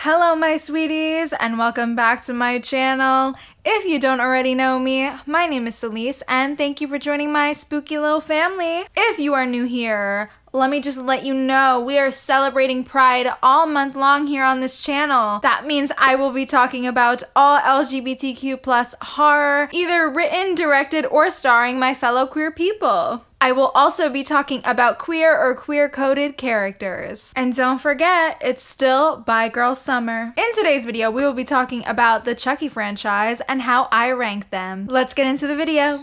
Hello my sweeties and welcome back to my channel. If you don't already know me, my name is Celise and thank you for joining my spooky little family. If you are new here, let me just let you know we are celebrating Pride all month long here on this channel. That means I will be talking about all LGBTQ plus horror, either written, directed, or starring my fellow queer people. I will also be talking about queer or queer-coded characters. And don't forget, it's still Bi Girl Summer. In today's video, we will be talking about the Chucky franchise and how I rank them. Let's get into the video.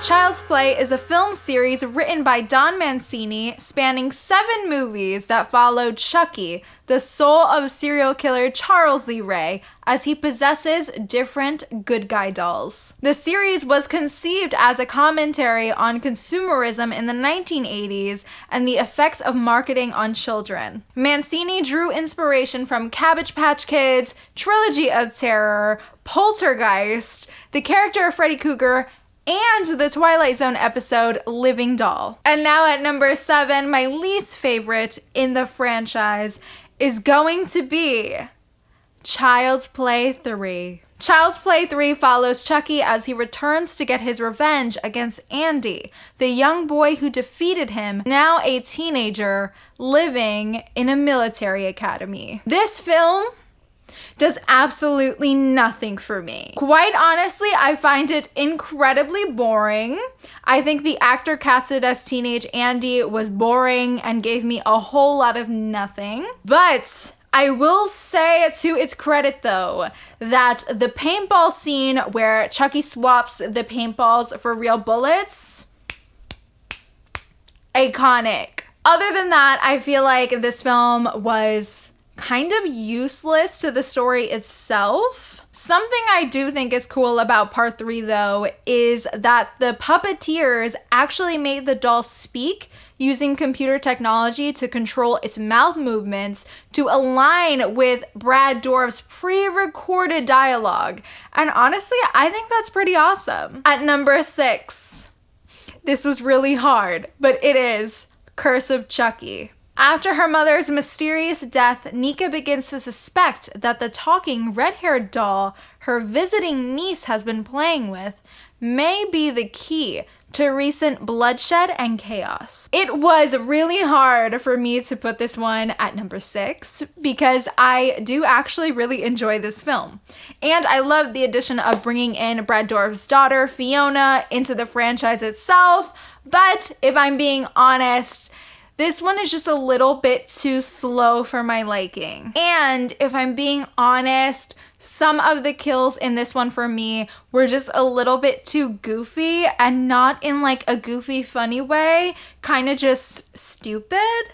Child's Play is a film series written by Don Mancini spanning 7 movies that followed Chucky, the soul of serial killer Charles Lee Ray, as he possesses different good guy dolls. The series was conceived as a commentary on consumerism in the 1980s and the effects of marketing on children. Mancini drew inspiration from Cabbage Patch Kids, Trilogy of Terror, Poltergeist, the character of Freddy Krueger, and the Twilight Zone episode Living Doll. And now at number 7, my least favorite in the franchise is going to be Child's Play 3. Child's Play 3 follows Chucky as he returns to get his revenge against Andy, the young boy who defeated him, now a teenager living in a military academy. This film does absolutely nothing for me. Quite honestly, I find it incredibly boring. I think the actor casted as teenage Andy was boring and gave me a whole lot of nothing. But I will say, to its credit though, that the paintball scene where Chucky swaps the paintballs for real bullets, iconic. Other than that, I feel like this film was kind of useless to the story itself. Something I do think is cool about part 3 though is that the puppeteers actually made the doll speak using computer technology to control its mouth movements to align with Brad Dourif's pre-recorded dialogue. And honestly, I think that's pretty awesome. At number 6, this was really hard, but it is Curse of Chucky. After her mother's mysterious death, Nika begins to suspect that the talking red-haired doll her visiting niece has been playing with may be the key to recent bloodshed and chaos. It was really hard for me to put this one at number 6 because I do actually really enjoy this film. And I love the addition of bringing in Brad Dourif's daughter, Fiona, into the franchise itself. But if I'm being honest, this one is just a little bit too slow for my liking. And if I'm being honest, some of the kills in this one for me were just a little bit too goofy, and not in like a goofy funny way, kind of just stupid.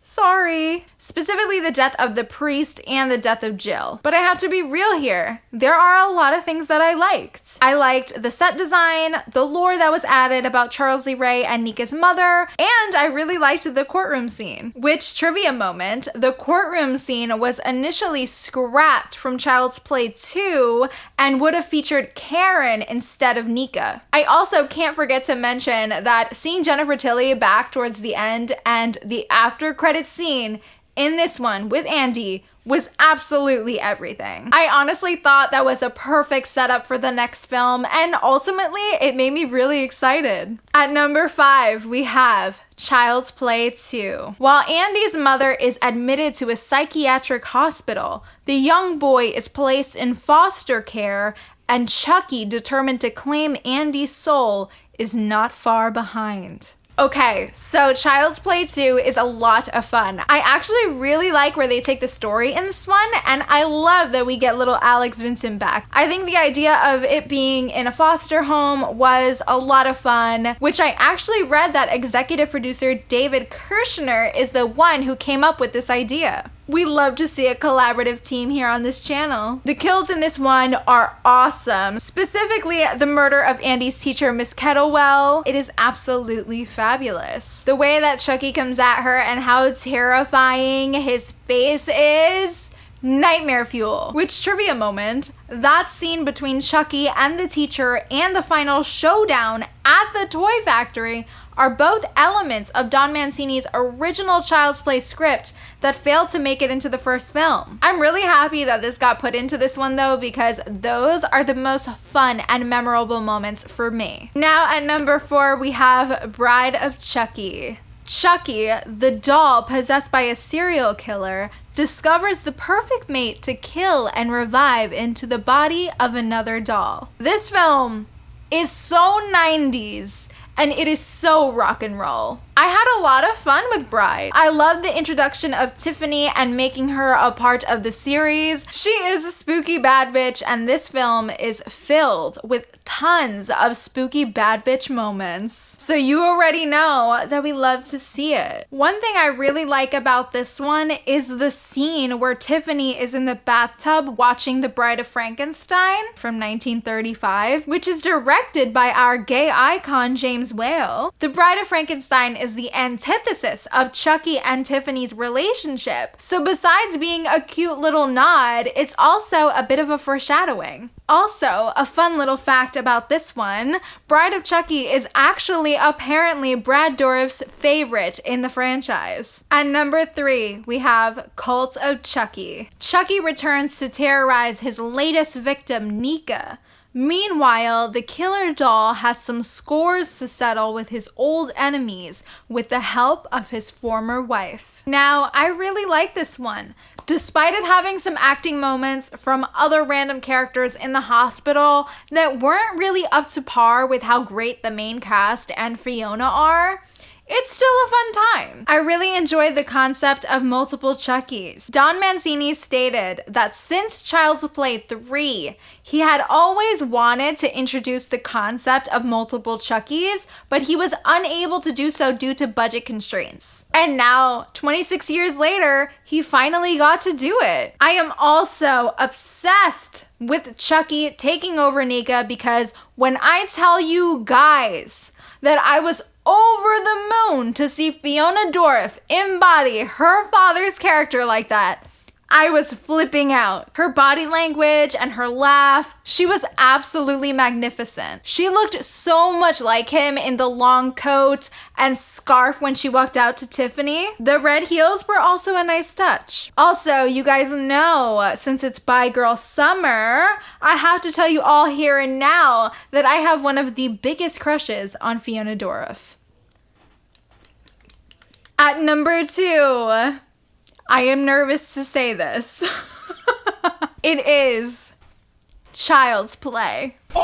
Sorry. Specifically the death of the priest and the death of Jill. But I have to be real here. There are a lot of things that I liked. I liked the set design, the lore that was added about Charles Lee Ray and Nika's mother, and I really liked the courtroom scene. Which, trivia moment, the courtroom scene was initially scrapped from Child's Play 2 and would have featured Karen instead of Nika. I also can't forget to mention that seeing Jennifer Tilly back towards the end and the after credits scene in this one with Andy was absolutely everything. I honestly thought that was a perfect setup for the next film, and ultimately it made me really excited. At number 5, we have Child's Play 2. While Andy's mother is admitted to a psychiatric hospital, the young boy is placed in foster care, and Chucky, determined to claim Andy's soul, is not far behind. Okay, so Child's Play 2 is a lot of fun. I actually really like where they take the story in this one, and I love that we get little Alex Vincent back. I think the idea of it being in a foster home was a lot of fun, which I actually read that executive producer David Kirshner is the one who came up with this idea. We love to see a collaborative team here on this channel. The kills in this one are awesome. Specifically, the murder of Andy's teacher, Miss Kettlewell. It is absolutely fabulous. The way that Chucky comes at her and how terrifying his face is, nightmare fuel. Which, trivia moment, that scene between Chucky and the teacher and the final showdown at the toy factory are both elements of Don Mancini's original Child's Play script that failed to make it into the first film. I'm really happy that this got put into this one though, because those are the most fun and memorable moments for me. Now at number 4, we have Bride of Chucky. Chucky, the doll possessed by a serial killer, discovers the perfect mate to kill and revive into the body of another doll. This film is so 90s and it is so rock and roll. I had a lot of fun with Bride. I love the introduction of Tiffany and making her a part of the series. She is a spooky bad bitch, and this film is filled with tons of spooky bad bitch moments. So you already know that we love to see it. One thing I really like about this one is the scene where Tiffany is in the bathtub watching The Bride of Frankenstein from 1935, which is directed by our gay icon James Whale. The Bride of Frankenstein is the antithesis of Chucky and Tiffany's relationship. So besides being a cute little nod, it's also a bit of a foreshadowing. Also, a fun little fact about this one, Bride of Chucky is actually apparently Brad Dourif's favorite in the franchise. At number 3, we have Cult of Chucky. Chucky returns to terrorize his latest victim, Nika. Meanwhile, the killer doll has some scores to settle with his old enemies with the help of his former wife. Now, I really like this one. Despite it having some acting moments from other random characters in the hospital that weren't really up to par with how great the main cast and Fiona are, it's still a fun time. I really enjoyed the concept of multiple Chuckies. Don Mancini stated that since Child's Play 3, he had always wanted to introduce the concept of multiple Chuckies, but he was unable to do so due to budget constraints. And now, 26 years later, he finally got to do it. I am also obsessed with Chucky taking over Nika, because when I tell you guys that I was over the moon to see Fiona Dourif embody her father's character like that, I was flipping out. Her body language and her laugh, she was absolutely magnificent. She looked so much like him in the long coat and scarf when she walked out to Tiffany. The red heels were also a nice touch. Also, you guys know, since it's Bi Girl Summer, I have to tell you all here and now that I have one of the biggest crushes on Fiona Dourif. At number 2, I am nervous to say this. It is Child's Play. What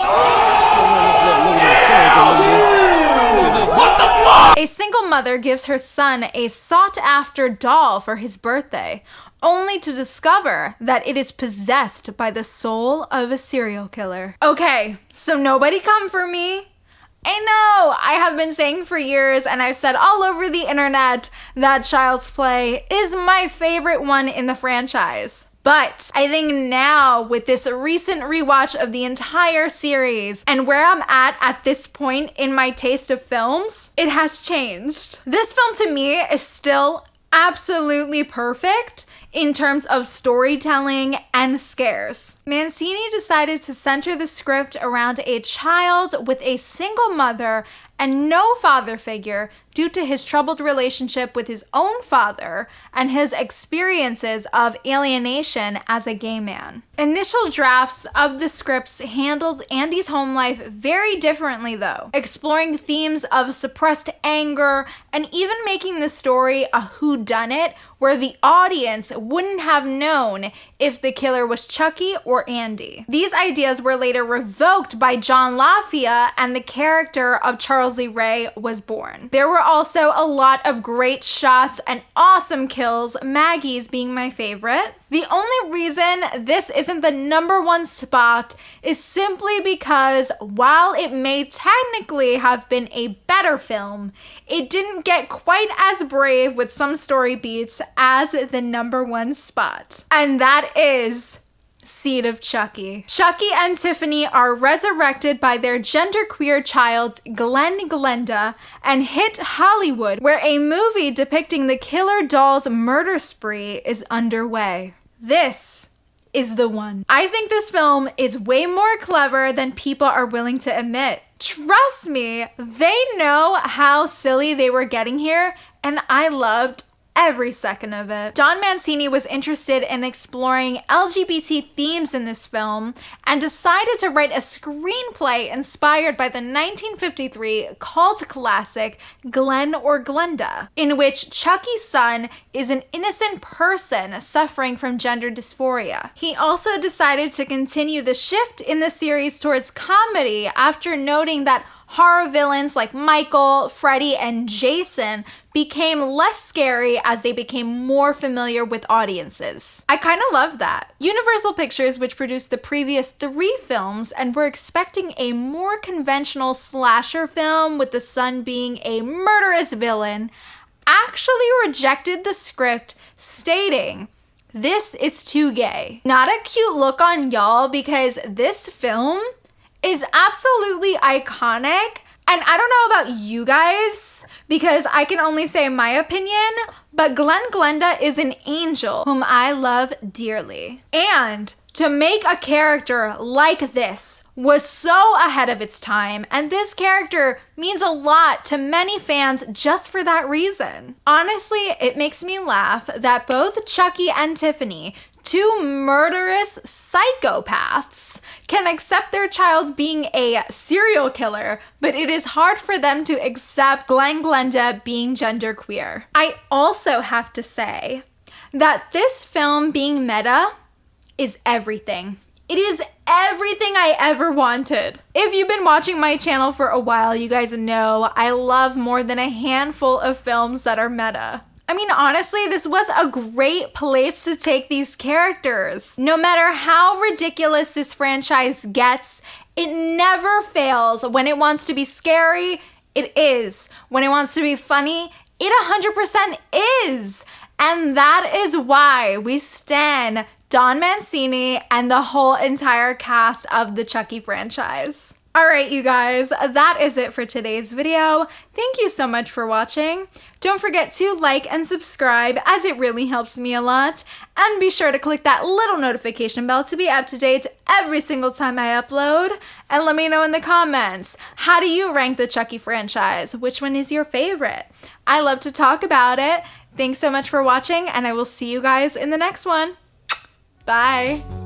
the fuck? A single mother gives her son a sought-after doll for his birthday, only to discover that it is possessed by the soul of a serial killer. Okay, so nobody come for me. I know, I have been saying for years, and I've said all over the internet, that Child's Play is my favorite one in the franchise. But I think now, with this recent rewatch of the entire series and where I'm at this point in my taste of films, it has changed. This film to me is still absolutely perfect in terms of storytelling and scares. Mancini decided to center the script around a child with a single mother and no father figure due to his troubled relationship with his own father and his experiences of alienation as a gay man. Initial drafts of the scripts handled Andy's home life very differently though, exploring themes of suppressed anger and even making the story a whodunit where the audience wouldn't have known if the killer was Chucky or Andy. These ideas were later revoked by John LaFia, and the character of Charles Lee Ray was born. There were also a lot of great shots and awesome kills, Maggie's being my favorite. The only reason this isn't the number 1 spot is simply because while it may technically have been a better film, it didn't get quite as brave with some story beats as the number 1 spot. And that is Seed of Chucky. Chucky and Tiffany are resurrected by their genderqueer child, Glenn Glenda, and hit Hollywood, where a movie depicting the killer doll's murder spree is underway. This is the one. I think this film is way more clever than people are willing to admit. Trust me, they know how silly they were getting here, and I loved every second of it. Don Mancini was interested in exploring LGBT themes in this film and decided to write a screenplay inspired by the 1953 cult classic Glenn or Glenda, in which Chucky's son is an innocent person suffering from gender dysphoria. He also decided to continue the shift in the series towards comedy after noting that horror villains like Michael, Freddy, and Jason became less scary as they became more familiar with audiences. I kind of love that. Universal Pictures, which produced the previous 3 films and were expecting a more conventional slasher film with the son being a murderous villain, actually rejected the script, stating, "This is too gay." Not a cute look on y'all, because this film is absolutely iconic. And I don't know about you guys, because I can only say my opinion, but Glenn Glenda is an angel whom I love dearly. And to make a character like this was so ahead of its time, and this character means a lot to many fans just for that reason. Honestly, it makes me laugh that both Chucky and Tiffany, 2 murderous psychopaths, can accept their child being a serial killer, but it is hard for them to accept Glenn Glenda being genderqueer. I also have to say that this film being meta is everything. It is everything I ever wanted. If you've been watching my channel for a while, you guys know I love more than a handful of films that are meta. I mean, honestly, this was a great place to take these characters. No matter how ridiculous this franchise gets, it never fails. When it wants to be scary, it is. When it wants to be funny, it 100% is. And that is why we stan Don Mancini and the whole entire cast of the Chucky franchise. All right, you guys, that is it for today's video. Thank you so much for watching. Don't forget to like and subscribe, as it really helps me a lot. And be sure to click that little notification bell to be up to date every single time I upload. And let me know in the comments, how do you rank the Chucky franchise? Which one is your favorite? I love to talk about it. Thanks so much for watching, and I will see you guys in the next one. Bye.